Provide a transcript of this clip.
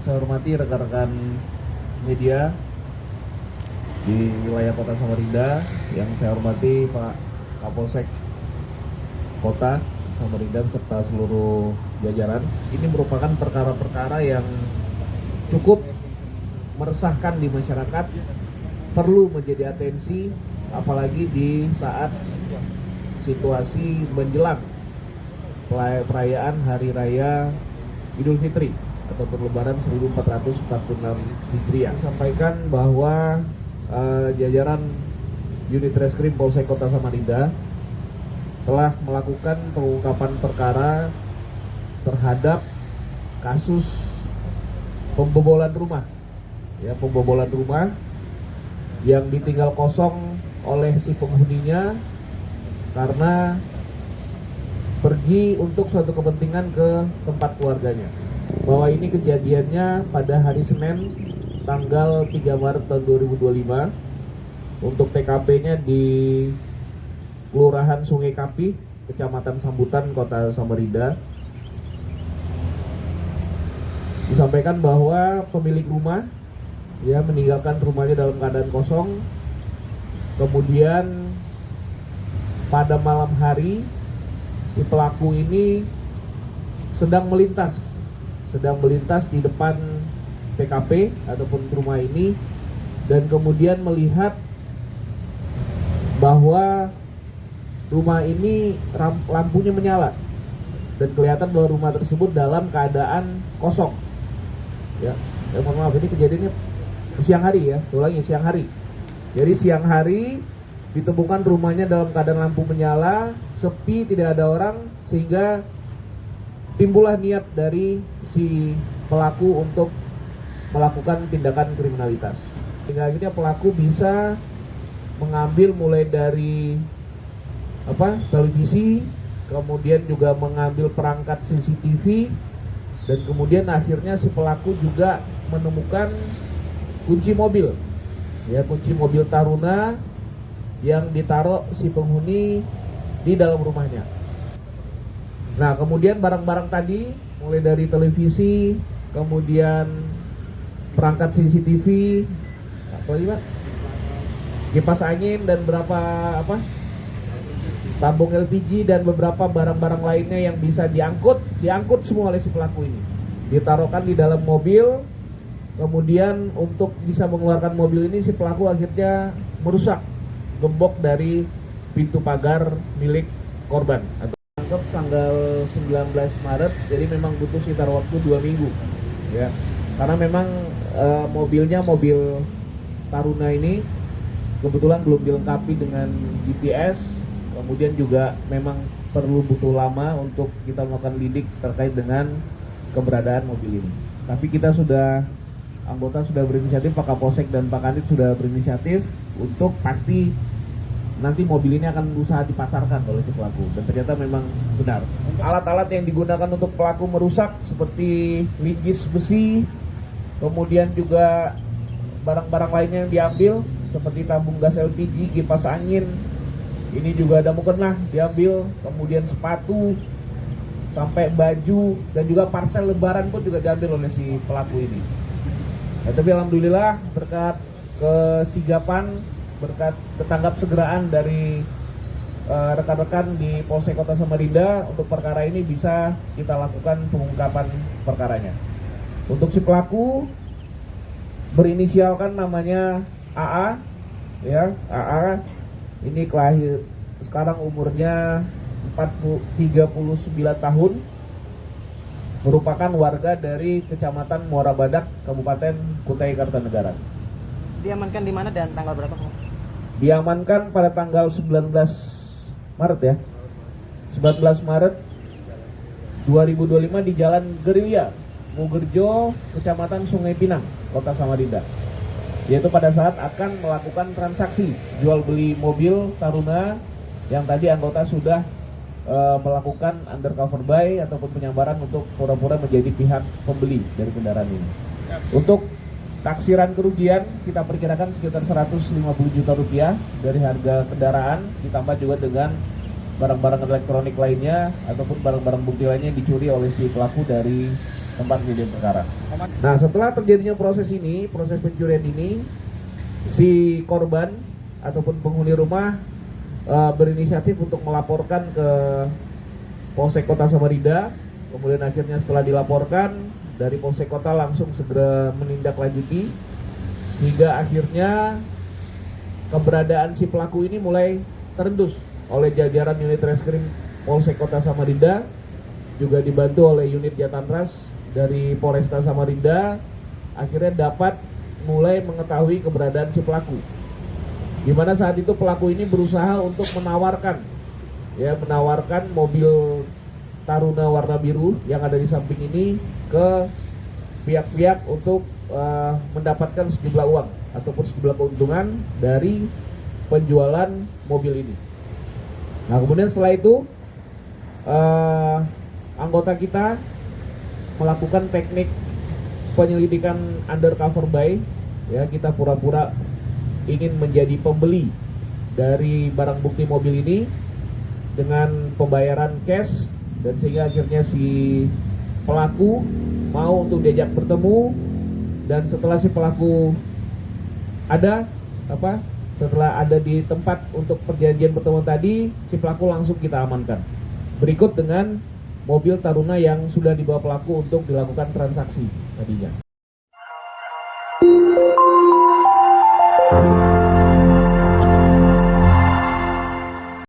saya hormati rekan-rekan media di wilayah Kota Samarinda, yang saya hormati Pak Kapolsek Kota Samarinda serta seluruh jajaran. Ini merupakan perkara-perkara yang cukup meresahkan di masyarakat, perlu menjadi atensi, apalagi di saat situasi menjelang perayaan Hari Raya Idul Fitri atau Lebaran 1446 Hijriah. Sampaikan bahwa jajaran unit reskrim Polsek Kota Samarinda telah melakukan pengungkapan perkara terhadap kasus pembobolan rumah, pembobolan rumah yang ditinggal kosong oleh si penghuninya karena pergi untuk suatu kepentingan ke tempat keluarganya. Bahwa ini kejadiannya pada hari Senin tanggal 3 Maret tahun 2025. Untuk TKP-nya di Kelurahan Sungai Kapi, Kecamatan Sambutan, Kota Samarinda. Disampaikan bahwa pemilik rumah meninggalkan rumahnya dalam keadaan kosong. Kemudian pada malam hari si pelaku ini sedang melintas di depan TKP ataupun rumah ini, dan kemudian melihat bahwa rumah ini lampunya menyala dan kelihatan bahwa rumah tersebut dalam keadaan kosong. Mohon maaf, ini kejadiannya siang hari siang hari. Jadi siang hari ditemukan rumahnya dalam keadaan lampu menyala, sepi, tidak ada orang, sehingga timbullah niat dari si pelaku untuk melakukan tindakan kriminalitas. Hingga akhirnya pelaku bisa mengambil mulai dari televisi, kemudian juga mengambil perangkat CCTV, dan kemudian akhirnya si pelaku juga menemukan kunci mobil, kunci mobil Taruna yang ditaruh si penghuni di dalam rumahnya. Nah, kemudian barang-barang tadi mulai dari televisi, kemudian perangkat CCTV, kipas angin, dan tabung LPG dan beberapa barang-barang lainnya yang bisa diangkut semua oleh si pelaku ini. Ditaruhkan di dalam mobil. Kemudian untuk bisa mengeluarkan mobil ini, si pelaku akhirnya merusak gembok dari pintu pagar milik korban. Ditangkap tanggal 19 Maret, jadi memang butuh sekitar waktu 2 minggu. Karena memang mobilnya, mobil Taruna ini kebetulan belum dilengkapi dengan GPS, kemudian juga memang butuh lama untuk kita melakukan lidik terkait dengan keberadaan mobil ini. Tapi kita anggota sudah berinisiatif, Pak Kapolsek dan Pak Kanit sudah berinisiatif untuk pasti nanti mobil ini akan berusaha dipasarkan oleh si pelaku, dan ternyata memang benar. Alat-alat yang digunakan untuk pelaku merusak seperti linggis besi, kemudian juga barang-barang lainnya yang diambil seperti tabung gas LPG, kipas angin, ini juga ada mukena diambil, kemudian sepatu, sampai baju, dan juga parcel lebaran pun juga diambil oleh si pelaku ini. Tapi alhamdulillah berkat kesigapan, berkat ketanggap segeraan dari rekan-rekan di Polsek Kota Samarinda, untuk perkara ini bisa kita lakukan pengungkapan perkaranya. Untuk si pelaku berinisialkan namanya AA, AA ini sekarang umurnya 39 tahun, merupakan warga dari Kecamatan Muara Badak, Kabupaten Kutai Kartanegara. Diamankan di mana dan tanggal berapa? Diamankan pada tanggal 19 Maret 19 Maret 2025 di Jalan Gerilya, Mugerjo, Kecamatan Sungai Pinang, Kota Samarinda. Yaitu pada saat akan melakukan transaksi jual beli mobil Taruna yang tadi anggota sudah melakukan undercover buy ataupun penyambaran untuk pura-pura menjadi pihak pembeli dari kendaraan ini. Untuk taksiran kerugian kita perkirakan sekitar 150 juta rupiah dari harga kendaraan, ditambah juga dengan barang-barang elektronik lainnya ataupun barang-barang bukti lainnya yang dicuri oleh si pelaku dari tempat kejadian perkara. Nah, setelah terjadinya proses pencurian ini, si korban ataupun penghuni rumah berinisiatif untuk melaporkan ke Polsek Kota Samarinda. Kemudian akhirnya setelah dilaporkan, dari Polsek Kota langsung segera menindaklanjuti, hingga akhirnya keberadaan si pelaku ini mulai terendus oleh jajaran unit reskrim Polsek Kota Samarinda, juga dibantu oleh unit Jatantras dari Polresta Samarinda. Akhirnya dapat mulai mengetahui keberadaan si pelaku, di mana saat itu pelaku ini berusaha untuk menawarkan mobil Taruna warna biru yang ada di samping ini ke pihak-pihak untuk mendapatkan sejumlah uang ataupun sejumlah keuntungan dari penjualan mobil ini. Nah, kemudian setelah itu anggota kita melakukan teknik penyelidikan undercover buy, ya, kita pura-pura ingin menjadi pembeli dari barang bukti mobil ini dengan pembayaran cash, dan sehingga akhirnya si pelaku mau untuk diajak bertemu. Dan setelah si pelaku setelah ada di tempat untuk perjanjian pertemuan tadi, si pelaku langsung kita amankan. Berikut dengan mobil Taruna yang sudah dibawa pelaku untuk dilakukan transaksi tadinya.